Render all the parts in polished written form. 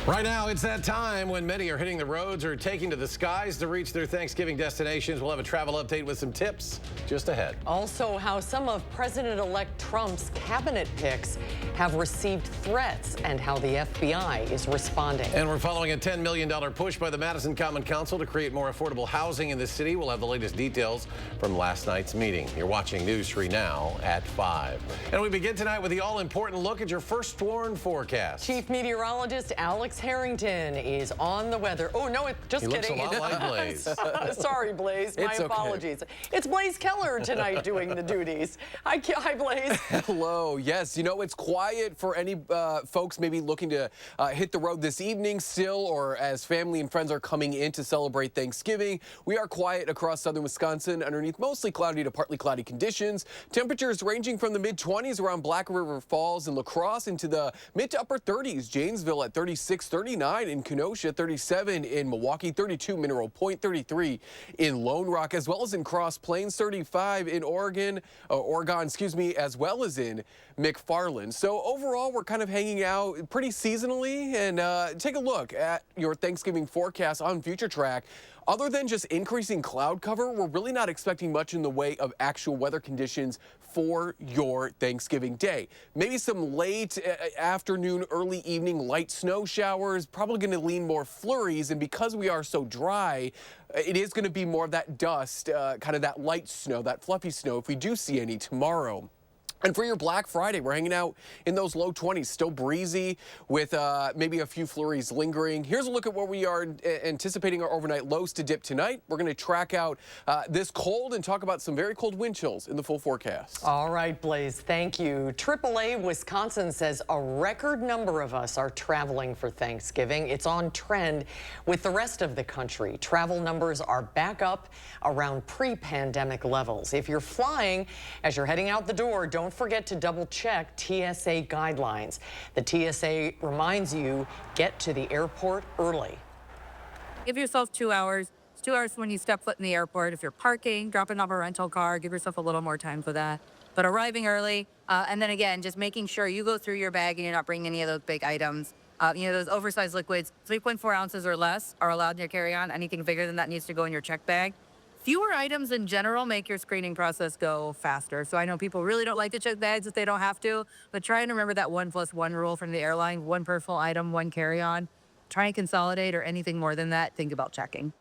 Right now, it's that time when many are hitting the roads or taking to the skies to reach their Thanksgiving destinations. We'll have a travel update with some tips just ahead. Also, how some of President-elect Trump's cabinet picks have received threats and how the FBI is responding. And we're following a $10 million push by the Madison Common Council to create more affordable housing in the city. We'll have the latest details from last night's meeting. You're watching News 3 Now at 5. And we begin tonight with the all-important look at your first sworn forecast. Chief Meteorologist Alex Harrington is on the weather. Oh, no, just kidding. He looks a lot like Blaze. Sorry, Blaze. My apologies. Okay. It's Blaze Keller tonight doing the duties. Hi, Blaze. Hello. Yes, you know, it's quiet for any folks maybe looking to hit the road this evening still, or as family and friends are coming in to celebrate Thanksgiving. We are quiet across southern Wisconsin underneath mostly cloudy to partly cloudy conditions. Temperatures ranging from the mid-20s around Black River Falls and La Crosse into the mid to upper 30s. Janesville at 36, 39 in Kenosha, 37 in Milwaukee, 32 Mineral Point, 33 in Lone Rock, as well as in Cross Plains, 35 in Oregon, as well as in McFarland. So overall, we're kind of hanging out pretty seasonally. And take a look at your Thanksgiving forecast on Future Track. Other than just increasing cloud cover, we're really not expecting much in the way of actual weather conditions for your Thanksgiving day. Maybe some late afternoon, early evening light snow showers, probably going to lean more flurries. And because we are so dry, it is going to be more of that dust, kind of that light snow, that fluffy snow if we do see any tomorrow. And for your Black Friday, we're hanging out in those low 20s, still breezy with maybe a few flurries lingering. Here's a look at where we are anticipating our overnight lows to dip tonight. We're going to track out this cold and talk about some very cold wind chills in the full forecast. All right, Blaze, thank you. AAA Wisconsin says a record number of us are traveling for Thanksgiving. It's on trend with the rest of the country. Travel numbers are back up around pre-pandemic levels. If you're flying, as you're heading out the door, don't forget to double check TSA guidelines. The TSA reminds you, get to the airport early. Give yourself 2 hours. It's 2 hours when you step foot in the airport. If you're parking, dropping off a rental car, give yourself a little more time for that. But arriving early, and then again, just making sure you go through your bag and you're not bringing any of those big items. You know, those oversized liquids, 3.4 ounces or less are allowed in your carry-on. Anything bigger than that needs to go in your check bag. Fewer items in general make your screening process go faster. So I know people really don't like to check bags if they don't have to, but try and remember that 1+1 rule from the airline, 1 personal item, 1 carry-on. Try and consolidate, or anything more than that, think about checking.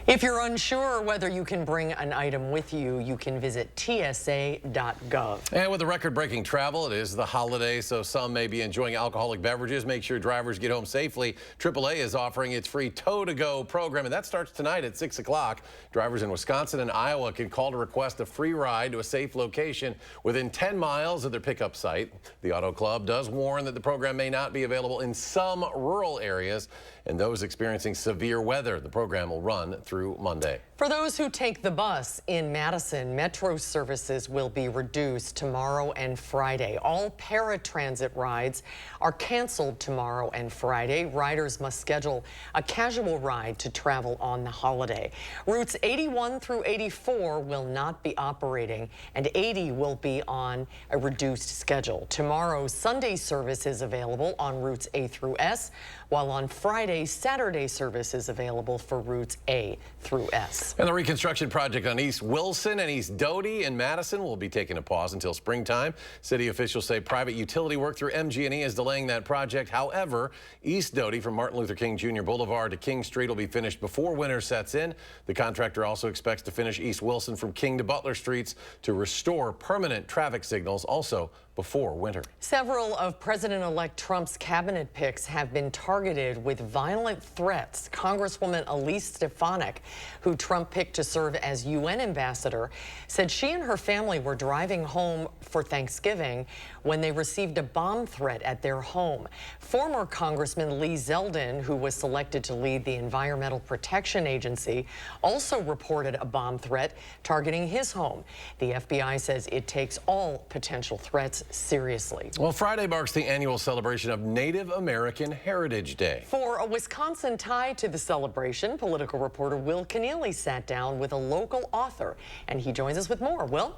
If you're unsure whether you can bring an item with you, you can visit TSA.gov. And with the record-breaking travel, it is the holiday, so some may be enjoying alcoholic beverages. Make sure drivers get home safely. AAA is offering its free tow-to-go program, and that starts tonight at 6 o'clock. Drivers in Wisconsin and Iowa can call to request a free ride to a safe location within 10 miles of their pickup site. The Auto Club does warn that the program may not be available in some rural areas and those experiencing severe weather. The program will run through Monday. For those who take the bus in Madison, Metro services will be reduced tomorrow and Friday. All paratransit rides are canceled tomorrow and Friday. Riders must schedule a casual ride to travel on the holiday. Routes 81 through 84 will not be operating, and 80 will be on a reduced schedule. Tomorrow, Sunday service is available on routes A through S, while on Friday, Saturday service is available for routes A through S. And the reconstruction project on East Wilson and East Doty in Madison will be taking a pause until springtime. City officials say private utility work through MG&E is delaying that project. However, East Doty from Martin Luther King Jr. Boulevard to King Street will be finished before winter sets in. The contractor also expects to finish East Wilson from King to Butler Streets to restore permanent traffic signals also before winter. Several of President-elect Trump's cabinet picks have been targeted with violent threats. Congresswoman Elise Stefanik, who Trump picked to serve as UN ambassador, said she and her family were driving home for Thanksgiving when they received a bomb threat at their home. Former Congressman Lee Zeldin, who was selected to lead the Environmental Protection Agency, also reported a bomb threat targeting his home. The FBI says it takes all potential threats seriously. Well, Friday marks the annual celebration of Native American Heritage Day. For a Wisconsin tie to the celebration, political reporter Will Keneally sat down with a local author, and he joins us with more. Will?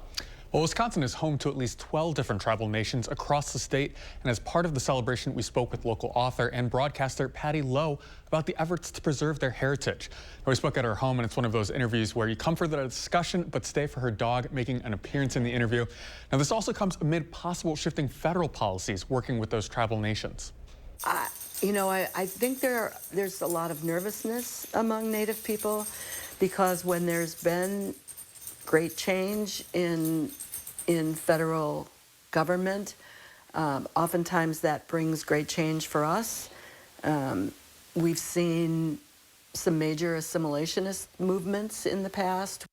Well, Wisconsin is home to at least 12 different tribal nations across the state, and as part of the celebration, we spoke with local author and broadcaster Patty Lowe about the efforts to preserve their heritage. Now, we spoke at her home, and it's one of those interviews where you come for the discussion but stay for her dog making an appearance in the interview. Now, this also comes amid possible shifting federal policies working with those tribal nations. I think there's a lot of nervousness among Native people because when there's been great change in federal government, oftentimes that brings great change for us. We've seen some major assimilationist movements in the past.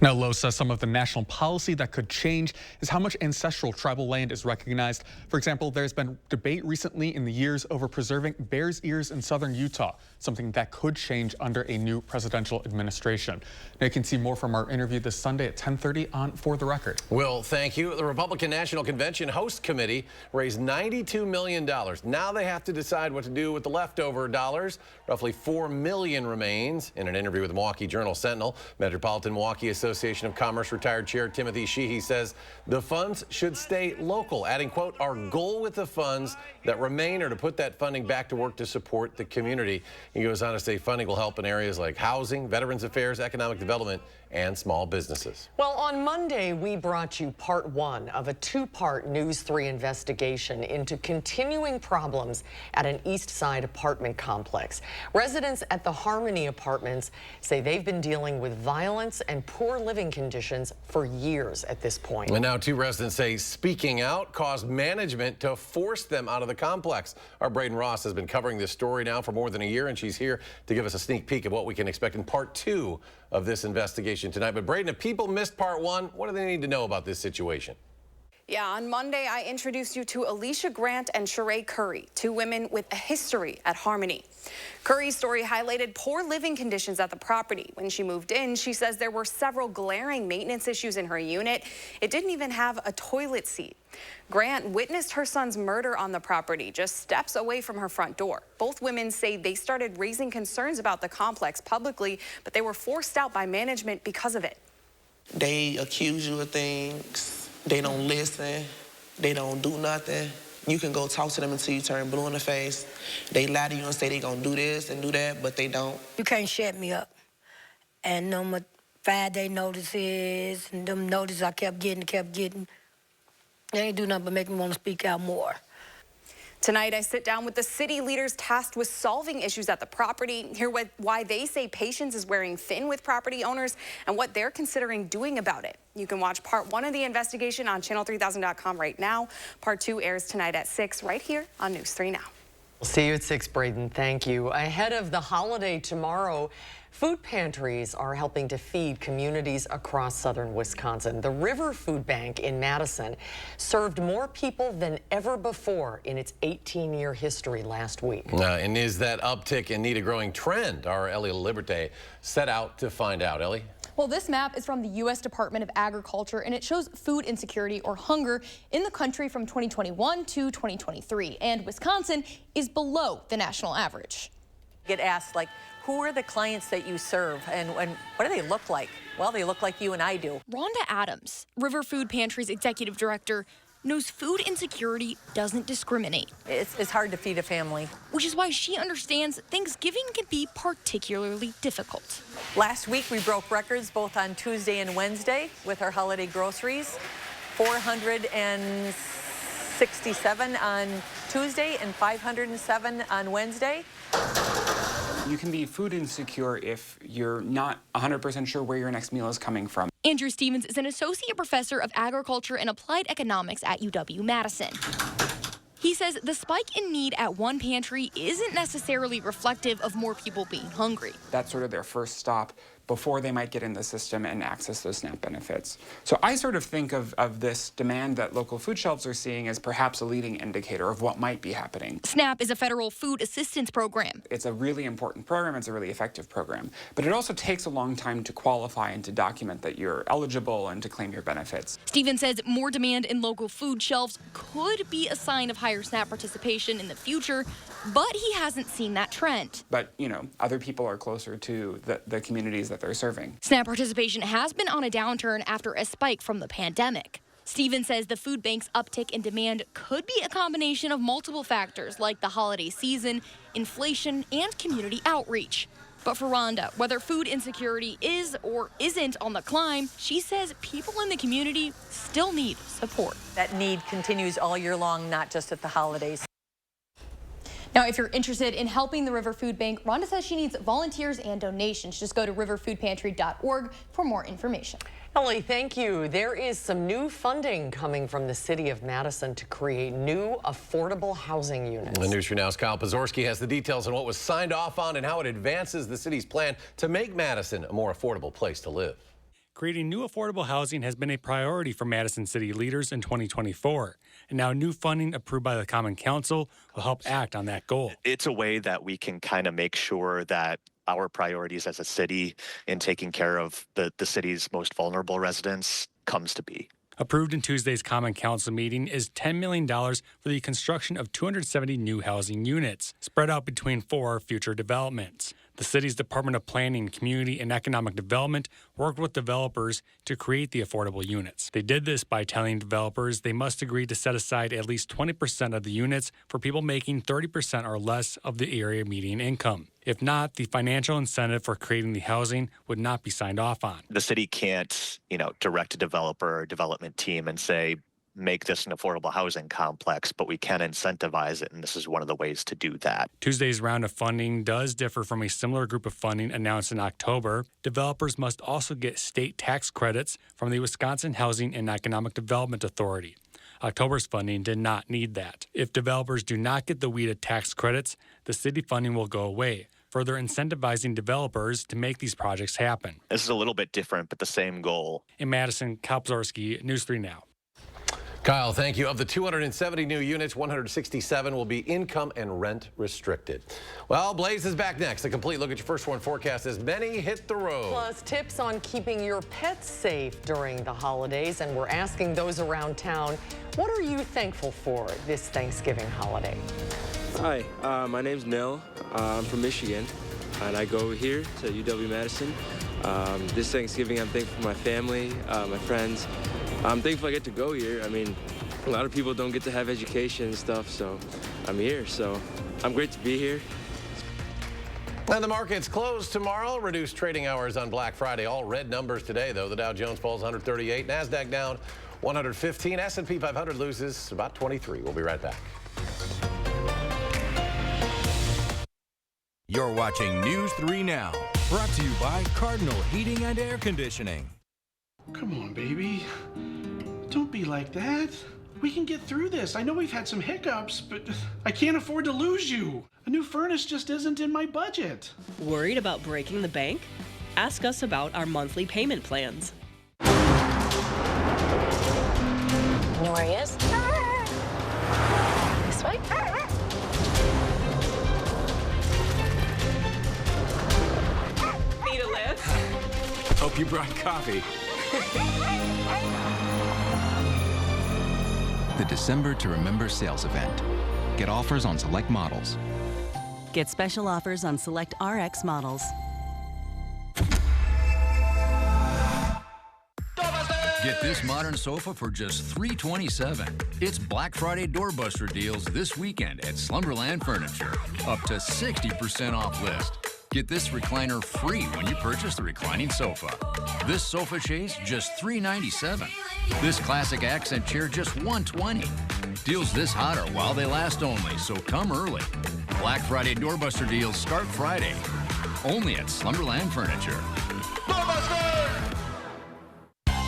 Now, Lowe says some of the national policy that could change is how much ancestral tribal land is recognized. For example, there's been debate recently in the years over preserving bears' ears in southern Utah, something that could change under a new presidential administration. Now, you can see more from our interview this Sunday at 10:30 on For the Record. Will, thank you. The Republican National Convention Host Committee raised $92 million. Now they have to decide what to do with the leftover dollars. Roughly $4 million remains. In an interview with the Milwaukee Journal-Sentinel, Metropolitan Milwaukee Association of Commerce retired chair Timothy Sheehy says the funds should stay local, adding, quote, our goal with the funds that remain are to put that funding back to work to support the community. He goes on to say funding will help in areas like housing, Veterans Affairs, economic development, and small businesses. Well, on Monday, we brought you part one of a two-part News 3 investigation into continuing problems at an East Side apartment complex. Residents at the Harmony Apartments say they've been dealing with violence and poor living conditions for years at this point. And now two residents say speaking out caused management to force them out of the complex. Our Braden Ross has been covering this story now for more than a year, and she's here to give us a sneak peek of what we can expect in part two of this investigation tonight. But Braden, if people missed part one, what do they need to know about this situation? Yeah, on Monday, I introduced you to Alicia Grant and Sheree Curry, two women with a history at Harmony. Curry's story highlighted poor living conditions at the property. When she moved in, she says there were several glaring maintenance issues in her unit. It didn't even have a toilet seat. Grant witnessed her son's murder on the property just steps away from her front door. Both women say they started raising concerns about the complex publicly, but they were forced out by management because of it. They accuse you of things. They don't listen. They don't do nothing. You can go talk to them until you turn blue in the face. They lie to you and say they gonna do this and do that, but they don't. You can't shut me up. And no more 5-day notices and them notices I kept getting. They ain't do nothing but make me want to speak out more. Tonight, I sit down with the city leaders tasked with solving issues at the property, hear why they say patience is wearing thin with property owners and what they're considering doing about it. You can watch part one of the investigation on channel3000.com right now. Part two airs tonight at 6 right here on News 3 Now. We'll see you at 6, Braden. Thank you. Ahead of the holiday tomorrow, food pantries are helping to feed communities across southern Wisconsin. The River Food Bank in Madison served more people than ever before in its 18-year history last week. And is that uptick indeed a growing trend? Our Ellie Liberte set out to find out. Ellie? Well, this map is from the U.S. Department of Agriculture, and it shows food insecurity or hunger in the country from 2021 to 2023. And Wisconsin is below the national average. Get asked, like, who are the clients that you serve and what do they look like? Well, they look like you and I do. Rhonda Adams, River Food Pantry's executive director, knows food insecurity doesn't discriminate. It's hard to feed a family. Which is why she understands Thanksgiving can be particularly difficult. Last week, we broke records both on Tuesday and Wednesday with our holiday groceries. 467 on Tuesday and 507 on Wednesday. You can be food insecure if you're not 100% sure where your next meal is coming from. Andrew Stevens is an associate professor of agriculture and applied economics at UW-Madison. He says the spike in need at one pantry isn't necessarily reflective of more people being hungry. That's sort of their first stop before they might get in the system and access those SNAP benefits. So I sort of think of this demand that local food shelves are seeing as perhaps a leading indicator of what might be happening. SNAP is a federal food assistance program. It's a really important program. It's a really effective program. But it also takes a long time to qualify and to document that you're eligible and to claim your benefits. Stephen says more demand in local food shelves could be a sign of higher SNAP participation in the future, but he hasn't seen that trend. But, you know, other people are closer to the communities that they're serving. SNAP participation has been on a downturn after a spike from the pandemic. Stephen says the food bank's uptick in demand could be a combination of multiple factors like the holiday season, inflation, and community outreach. But for Rhonda, whether food insecurity is or isn't on the climb, she says people in the community still need support. That need continues all year long, not just at the holidays. Now, if you're interested in helping the River Food Bank, Rhonda says she needs volunteers and donations. Just go to riverfoodpantry.org for more information. Ellie, thank you. There is some new funding coming from the city of Madison to create new affordable housing units. The News 3 Now's Kyle Pozorski has the details on what was signed off on and how it advances the city's plan to make Madison a more affordable place to live. Creating new affordable housing has been a priority for Madison city leaders in 2024. And now new funding approved by the Common Council will help act on that goal. It's a way that we can kind of make sure that our priorities as a city in taking care of the city's most vulnerable residents comes to be. Approved in Tuesday's Common Council meeting is $10 million for the construction of 270 new housing units, spread out between 4 future developments. The city's Department of Planning, Community, and Economic Development worked with developers to create the affordable units. They did this by telling developers they must agree to set aside at least 20% of the units for people making 30% or less of the area median income. If not, the financial incentive for creating the housing would not be signed off on. The city can't, direct a developer or development team and say, make this an affordable housing complex, but we can incentivize it, and this is one of the ways to do that. Tuesday's round of funding does differ from a similar group of funding announced in October. Developers must also get state tax credits from the Wisconsin Housing and Economic Development Authority. October's funding did not need that. If developers do not get the WISC tax credits, the city funding will go away, further incentivizing developers to make these projects happen. This is a little bit different, but the same goal. In Madison, Kyle Pozorski, News 3 Now. Kyle, thank you. Of the 270 new units, 167 will be income and rent restricted. Well, Blaze is back next. A complete look at your first one forecast as many hit the road. Plus, tips on keeping your pets safe during the holidays. And we're asking those around town, what are you thankful for this Thanksgiving holiday? Hi, my name's Nell. I'm from Michigan, and I go here to UW-Madison. This Thanksgiving, I'm thankful for my family, my friends. I'm thankful I get to go here. I mean, a lot of people don't get to have education and stuff, so I'm here. So I'm great to be here. And the market's closed tomorrow. Reduced trading hours on Black Friday. All red numbers today, though. The Dow Jones falls 138. NASDAQ down 115. S&P 500 loses about 23. We'll be right back. You're watching News 3 Now. Brought to you by Cardinal Heating and Air Conditioning. Come on, baby. Don't be like that. We can get through this. I know we've had some hiccups, but I can't afford to lose you. A new furnace just isn't in my budget. Worried about breaking the bank? Ask us about our monthly payment plans. You know where he is? This way? Need a lift? Hope you brought coffee. The December to Remember sales event. Get offers on select models. Get special offers on select RX models. Get this modern sofa for just $327. It's Black Friday doorbuster deals this weekend at Slumberland Furniture. Up to 60% off list. Get this recliner free when you purchase the reclining sofa. This sofa chaise, just $397. This classic accent chair, just $120. Deals this hot are while they last only, so come early. Black Friday doorbuster deals start Friday. Only at Slumberland Furniture.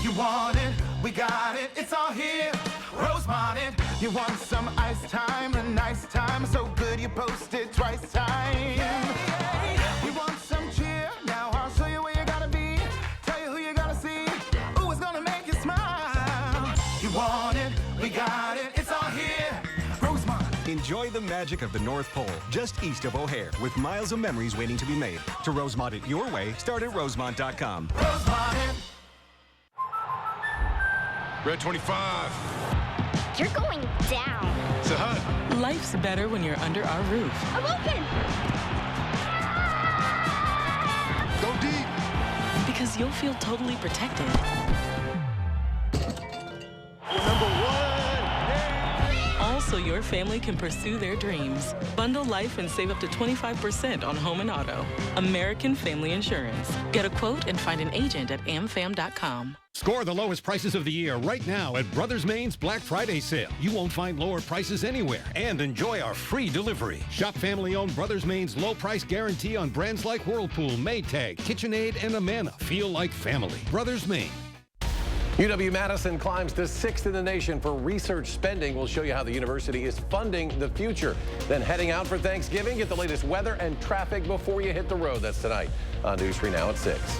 You want it, we got it, it's all here. Rosemont it. You want some ice time, a nice time, so good you post it twice time. You want some cheer? Now I'll show you where you gotta be. Tell you who you gotta see. Ooh, it's gonna make you smile. You want it, we got it, it's all here. Rosemont. Enjoy the magic of the North Pole, just east of O'Hare, with miles of memories waiting to be made. To Rosemont it your way, start at rosemont.com. Rosemont it. Red 25. You're going down. It's a hut. Life's better when you're under our roof. I'm open. Go deep. because you'll feel totally protected. Also, your family can pursue their dreams. Bundle life and save up to 25% on home and auto. American Family Insurance. Get a quote and find an agent at amfam.com. Score the lowest prices of the year right now at Brothers Main's Black Friday sale. You won't find lower prices anywhere. And enjoy our free delivery. Shop family-owned Brothers Main's low price guarantee on brands like Whirlpool, Maytag, KitchenAid, and Amana. Feel like family. Brothers Main. UW-Madison climbs to 6th in the nation for research spending. We'll show you how the university is funding the future. Then heading out for Thanksgiving, get the latest weather and traffic before you hit the road. That's tonight on News 3 Now at 6.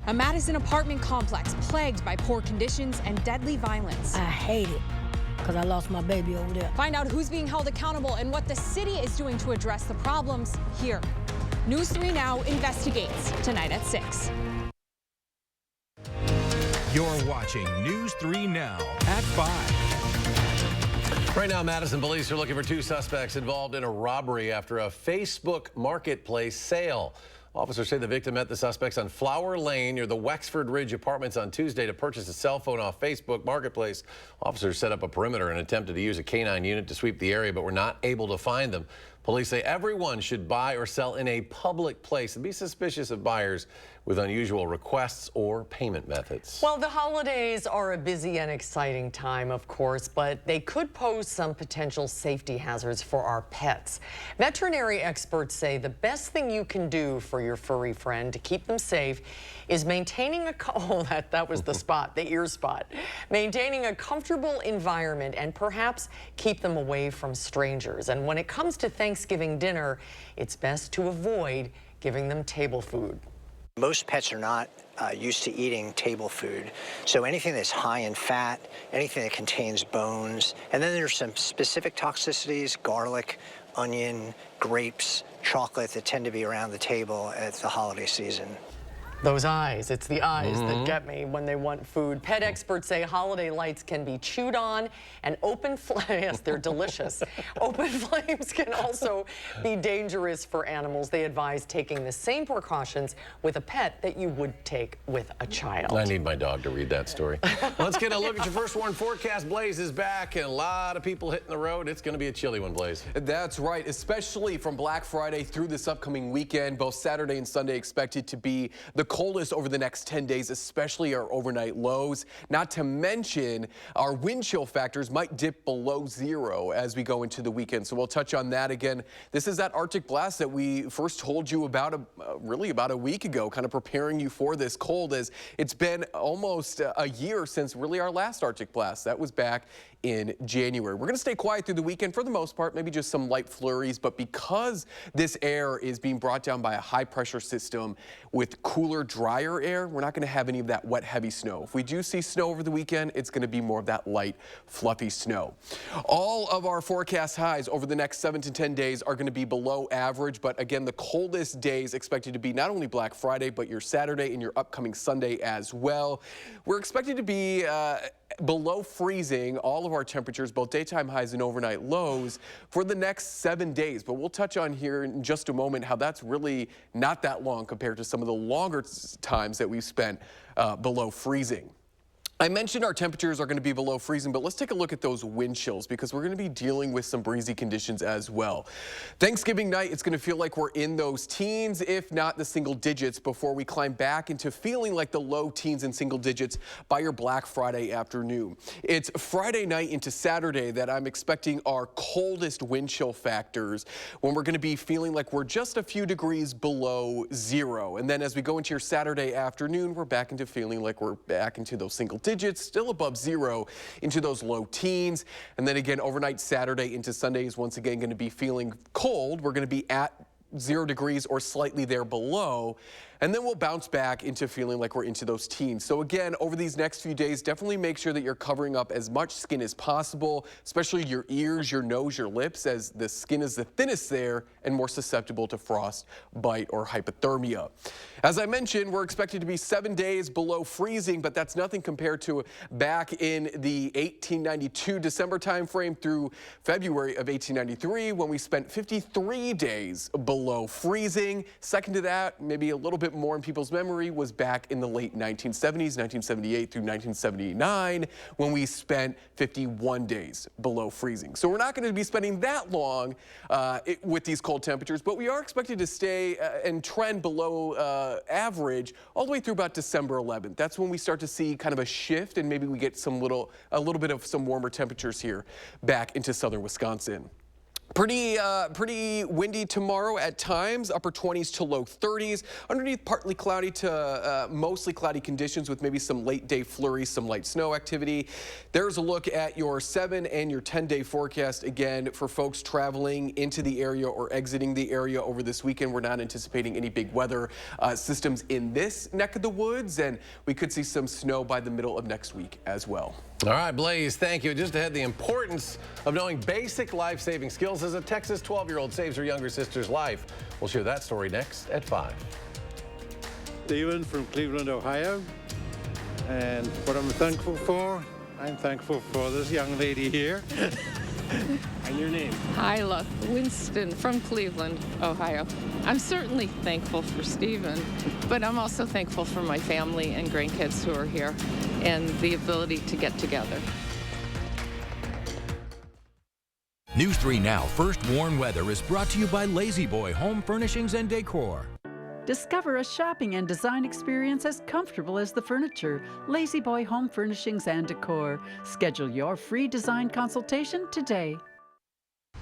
A Madison apartment complex plagued by poor conditions and deadly violence. I hate it because I lost my baby over there. Find out who's being held accountable and what the city is doing to address the problems here. News 3 Now investigates tonight at 6. You're watching News 3 Now at 5. Right now, Madison police are looking for 2 suspects involved in a robbery after a Facebook marketplace sale. Officers say the victim met the suspects on Flower Lane near the Wexford Ridge Apartments on Tuesday to purchase a cell phone off Facebook Marketplace. Officers set up a perimeter and attempted to use a K-9 unit to sweep the area, but were not able to find them. Police say everyone should buy or sell in a public place and be suspicious of buyers with unusual requests or payment methods. Well, the holidays are a busy and exciting time, of course, but they could pose some potential safety hazards for our pets. Veterinary experts say the best thing you can do for your furry friend to keep them safe is maintaining a, that was the spot, the ear spot. Maintaining a comfortable environment and perhaps keep them away from strangers. And when it comes to Thanksgiving dinner, it's best to avoid giving them table food. Most pets are not used to eating table food, so anything that's high in fat, anything that contains bones, and then there's some specific toxicities, garlic, onion, grapes, chocolate that tend to be around the table at the holiday season. Those eyes, it's the eyes that get me when they want food. Pet experts say holiday lights can be chewed on and open flames, yes, they're delicious. Open flames can also be dangerous for animals. They advise taking the same precautions with a pet that you would take with a child. I need my dog to read that story. Let's get a look at your first warn forecast. Blaze is back and a lot of people hitting the road. It's going to be a chilly one, Blaze. That's right, especially from Black Friday through this upcoming weekend. Both Saturday and Sunday expected to be the coldest over the next 10 days, especially our overnight lows. Not to mention our wind chill factors might dip below 0 as we go into the weekend. So we'll touch on that again. This is that Arctic blast that we first told you about really about a week ago, kind of preparing you for this cold, as it's been almost a year since really our last Arctic blast. That was back in January. We're going to stay quiet through the weekend for the most part, maybe just some light flurries, but because this air is being brought down by a high pressure system with cooler, drier air, we're not going to have any of that wet, heavy snow. If we do see snow over the weekend, it's going to be more of that light, fluffy snow. All of our forecast highs over the next 7 to 10 days are going to be below average, but again, the coldest days expected to be not only Black Friday, but your Saturday and your upcoming Sunday as well. We're expected to be below freezing, all of our temperatures, both daytime highs and overnight lows, for the next 7 days. But we'll touch on here in just a moment how that's really not that long compared to some of the longer times that we've spent below freezing. I mentioned our temperatures are going to be below freezing, but let's take a look at those wind chills because we're going to be dealing with some breezy conditions as well. Thanksgiving night, it's going to feel like we're in those teens, if not the single digits, before we climb back into feeling like the low teens and single digits by your Black Friday afternoon. It's Friday night into Saturday that I'm expecting our coldest wind chill factors, when we're going to be feeling like we're just a few degrees below 0. And then as we go into your Saturday afternoon, we're back into feeling like we're back into those single digits, still above 0, into those low teens. And then again, overnight Saturday into Sunday is once again going to be feeling cold. We're going to be at 0 degrees or slightly there below. And then we'll bounce back into feeling like we're into those teens. So again, over these next few days, definitely make sure that you're covering up as much skin as possible, especially your ears, your nose, your lips, as the skin is the thinnest there and more susceptible to frost, bite, or hypothermia. As I mentioned, we're expected to be 7 days below freezing, but that's nothing compared to back in the 1892 December timeframe through February of 1893, when we spent 53 days below freezing. Second to that, maybe a little bit bit more in people's memory was back in the late 1970s, 1978 through 1979, when we spent 51 days below freezing. So we're not going to be spending that long with these cold temperatures, but we are expected to stay and trend below average all the way through about December 11th. That's when we start to see kind of a shift, and maybe we get a little bit of some warmer temperatures here back into southern Wisconsin. Pretty windy tomorrow at times, upper 20s to low 30s. Underneath, partly cloudy to mostly cloudy conditions with maybe some late day flurries, some light snow activity. There's a look at your 7 and your 10-day forecast again for folks traveling into the area or exiting the area over this weekend. We're not anticipating any big weather systems in this neck of the woods, and we could see some snow by the middle of next week as well. All right, Blaze, thank you. Just ahead, the importance of knowing basic life-saving skills as a Texas 12-year-old saves her younger sister's life. We'll share that story next at 5. Stephen from Cleveland, Ohio. And what I'm thankful for this young lady here. And your name? Hyla Winston from Cleveland, Ohio. I'm certainly thankful for Stephen, but I'm also thankful for my family and grandkids who are here and the ability to get together. News 3 Now First Warn Weather is brought to you by Lazy Boy Home Furnishings and Decor. Discover a shopping and design experience as comfortable as the furniture. Lazy Boy Home Furnishings and Decor. Schedule your free design consultation today.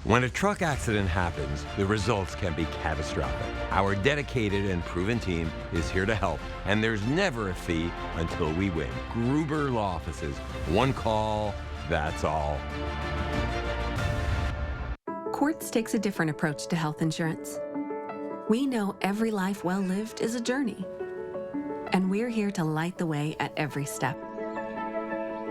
When a truck accident happens, the results can be catastrophic. Our dedicated and proven team is here to help, and there's never a fee until we win. Gruber Law Offices. One call, that's all. Quartz takes a different approach to health insurance. We know every life well lived is a journey, and we're here to light the way at every step.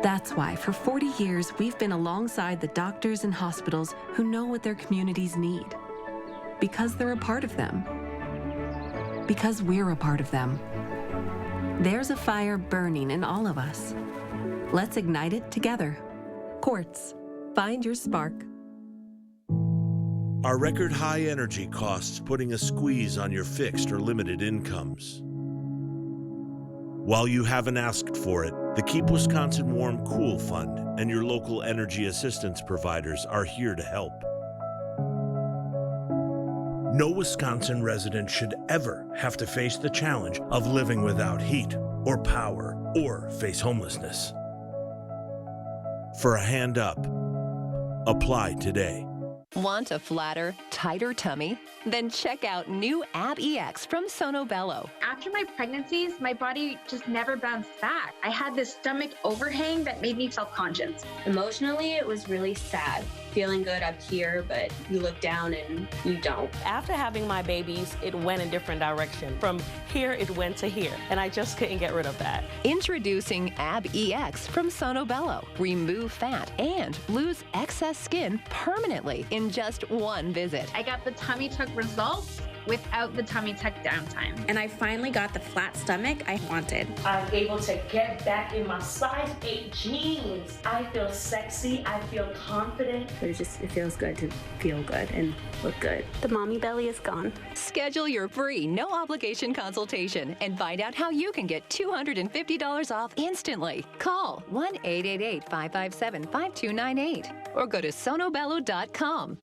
That's why for 40 years we've been alongside the doctors and hospitals who know what their communities need. Because they're a part of them. Because we're a part of them. There's a fire burning in all of us. Let's ignite it together. Quartz. Find your spark. Are record high energy costs putting a squeeze on your fixed or limited incomes? While you haven't asked for it, the Keep Wisconsin Warm Cool Fund and your local energy assistance providers are here to help. No Wisconsin resident should ever have to face the challenge of living without heat or power or face homelessness. For a hand up, apply today. Want a flatter, tighter tummy? Then check out new Ab EX from Sono Bello. After my pregnancies, my body just never bounced back. I had this stomach overhang that made me self-conscious. Emotionally, it was really sad. Feeling good up here, but you look down and you don't. After having my babies, it went a different direction. From here, it went to here, and I just couldn't get rid of that. Introducing Ab EX from Sono Bello. Remove fat and lose excess skin permanently in just one visit. I got the tummy tuck results without the tummy tuck downtime. And I finally got the flat stomach I wanted. I'm able to get back in my size 8 jeans. I feel sexy, I feel confident. It feels good to feel good and look good. The mommy belly is gone. Schedule your free, no obligation consultation and find out how you can get $250 off instantly. Call 1-888-557-5298 or go to sonobello.com.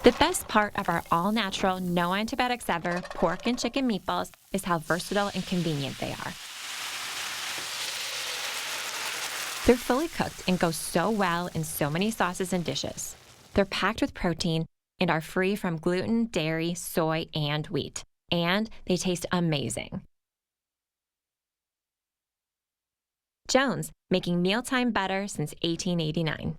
The best part of our all-natural, no antibiotics ever pork and chicken meatballs is how versatile and convenient they are. They're fully cooked and go so well in so many sauces and dishes. They're packed with protein and are free from gluten, dairy, soy, and wheat. And they taste amazing. Jones, making mealtime better since 1889.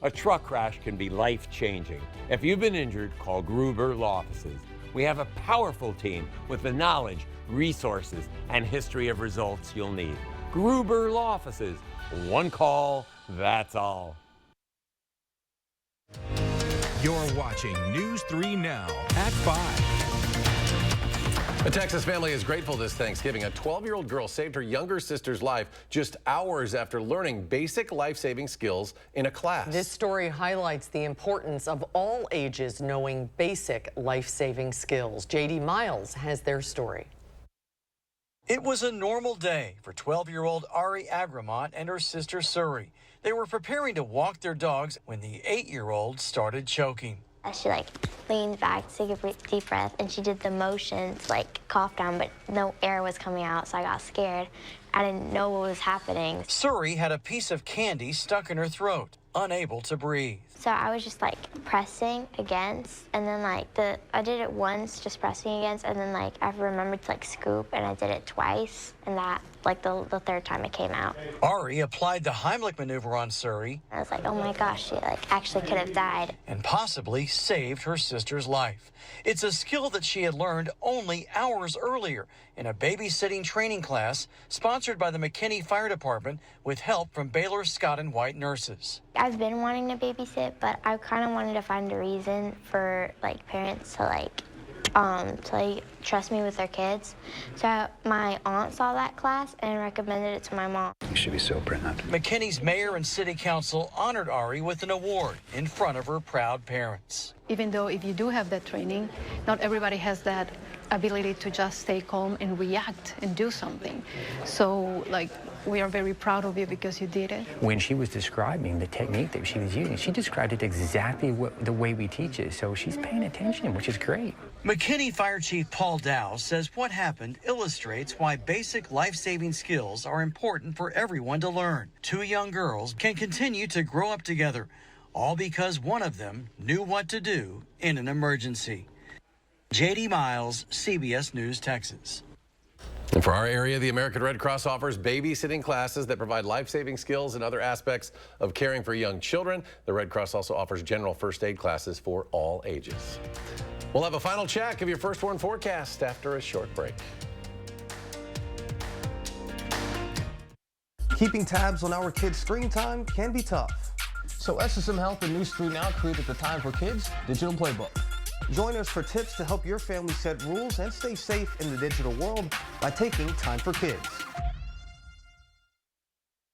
A truck crash can be life-changing. If you've been injured, call Gruber Law Offices. We have a powerful team with the knowledge, resources, and history of results you'll need. Gruber Law Offices. One call, that's all. You're watching News 3 Now at 5. A Texas family is grateful this Thanksgiving. A 12-year-old girl saved her younger sister's life just hours after learning basic life-saving skills in a class. This story highlights the importance of all ages knowing basic life-saving skills. J.D. Miles has their story. It was a normal day for 12-year-old Ari Agramont and her sister Suri. They were preparing to walk their dogs when the 8-year-old started choking. She leaned back to take a deep breath, and she did the motions, cough down, but no air was coming out, so I got scared. I didn't know what was happening. Suri had a piece of candy stuck in her throat, unable to breathe. So I was just pressing against, and then I did it once, just pressing against, and then I remembered to scoop, and I did it twice, and that the third time it came out. Ari applied the Heimlich maneuver on Suri. I was like, oh my gosh, she actually could have died. And possibly saved her sister's life. It's a skill that she had learned only hours earlier in a babysitting training class sponsored by the McKinney Fire Department with help from Baylor Scott and White nurses. I've been wanting to babysit, but I kind of wanted to find a reason for parents to trust me with their kids. So my aunt saw that class and recommended it to my mom. You should be so proud. McKinney's mayor and city council honored Ari with an award in front of her proud parents. Even though if you do have that training, not everybody has that ability to just stay calm and react and do something. So we are very proud of you because you did it. When she was describing the technique that she was using, she described it exactly the way we teach it. So she's paying attention, which is great. McKinney Fire Chief Paul Dow says what happened illustrates why basic life-saving skills are important for everyone to learn. Two young girls can continue to grow up together, all because one of them knew what to do in an emergency. J.D. Miles, CBS News, Texas. And for our area, the American Red Cross offers babysitting classes that provide life-saving skills and other aspects of caring for young children. The Red Cross also offers general first aid classes for all ages. We'll have a final check of your First Warn forecast after a short break. Keeping tabs on our kids' screen time can be tough. So SSM Health and News 3 Now created the Time for Kids digital playbook. Join us for tips to help your family set rules and stay safe in the digital world by taking Time for Kids.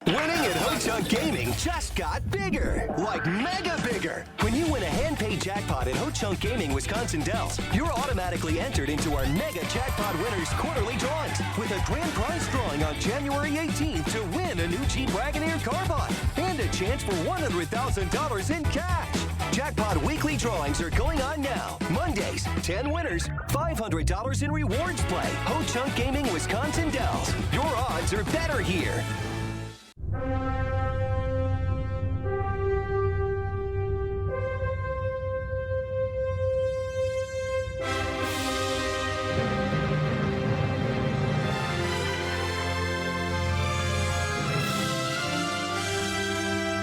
Winning at Ho-Chunk Gaming just got bigger, like mega bigger. When you win a hand-paid jackpot at Ho-Chunk Gaming Wisconsin Dells, you're automatically entered into our mega jackpot winners quarterly drawings with a grand prize drawing on January 18th to win a new Jeep Wagoneer car lot and a chance for $100,000 in cash. Jackpot weekly drawings are going on now. Mondays, 10 winners, $500 in rewards play. Ho-Chunk Gaming Wisconsin Dells. Your odds are better here.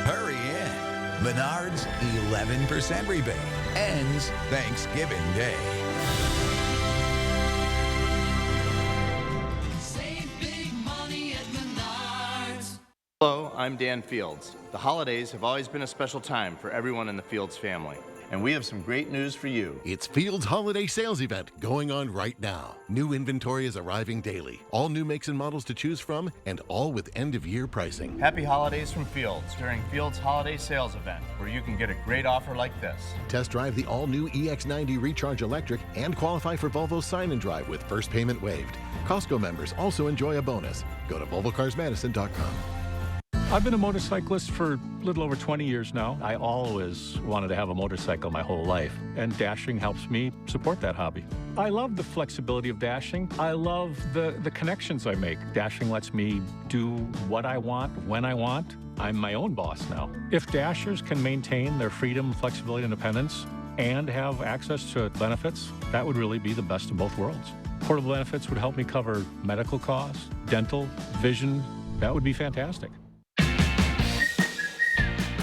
Hurry in. Menards 11% rebate ends Thanksgiving Day. Hello, I'm Dan Fields. The holidays have always been a special time for everyone in the Fields family. And we have some great news for you. It's Fields' holiday sales event going on right now. New inventory is arriving daily. All new makes and models to choose from, and all with end-of-year pricing. Happy holidays from Fields during Fields' holiday sales event, where you can get a great offer like this. Test drive the all-new EX90 Recharge Electric and qualify for Volvo's Sign and Drive with first payment waived. Costco members also enjoy a bonus. Go to VolvoCarsMadison.com. I've been a motorcyclist for a little over 20 years now. I always wanted to have a motorcycle my whole life, and dashing helps me support that hobby. I love the flexibility of dashing. I love the connections I make. Dashing lets me do what I want, when I want. I'm my own boss now. If dashers can maintain their freedom, flexibility, and independence, and have access to benefits, that would really be the best of both worlds. Portable benefits would help me cover medical costs, dental, vision. That would be fantastic.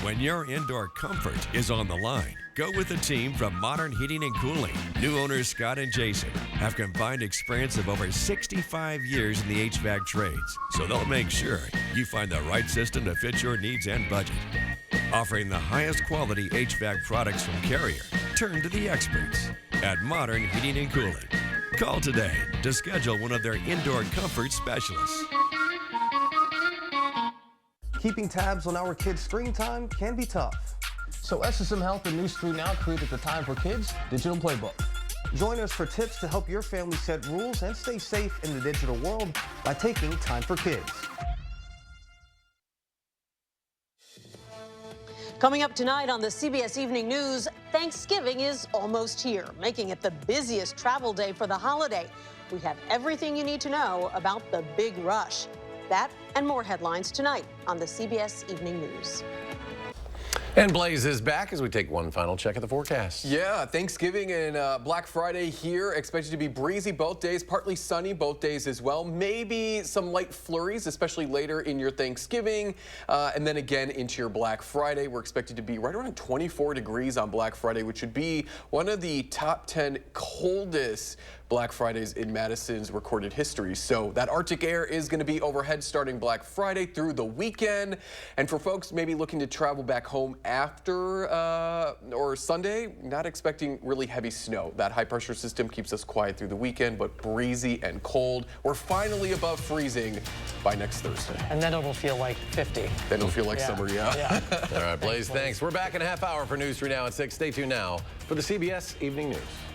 When your indoor comfort is on the line, go with the team from Modern Heating and Cooling. New owners Scott and Jason have combined experience of over 65 years in the HVAC trades, so they'll make sure you find the right system to fit your needs and budget. Offering the highest quality HVAC products from Carrier, turn to the experts at Modern Heating and Cooling. Call today to schedule one of their indoor comfort specialists. Keeping tabs on our kids' screen time can be tough. So SSM Health and News 3 Now created the Time for Kids digital playbook. Join us for tips to help your family set rules and stay safe in the digital world by taking Time for Kids. Coming up tonight on the CBS Evening News, Thanksgiving is almost here, making it the busiest travel day for the holiday. We have everything you need to know about the big rush. That and more headlines tonight on the CBS Evening News. And Blaze is back as we take one final check of the forecast. Yeah, Thanksgiving and Black Friday here expected to be breezy both days, partly sunny both days as well. Maybe some light flurries, especially later in your Thanksgiving. And then again into your Black Friday. We're expected to be right around 24 degrees on Black Friday, which would be one of the top 10 coldest Black Fridays in Madison's recorded history. So that Arctic air is going to be overhead starting Black Friday through the weekend. And for folks maybe looking to travel back home after or Sunday, not expecting really heavy snow. That high pressure system keeps us quiet through the weekend, but breezy and cold. We're finally above freezing by next Thursday. And then it'll feel like 50. Then it'll feel like summer, yeah. All right, Blaze, thanks. We're back in a half hour for News 3 Now at 6. Stay tuned now for the CBS Evening News.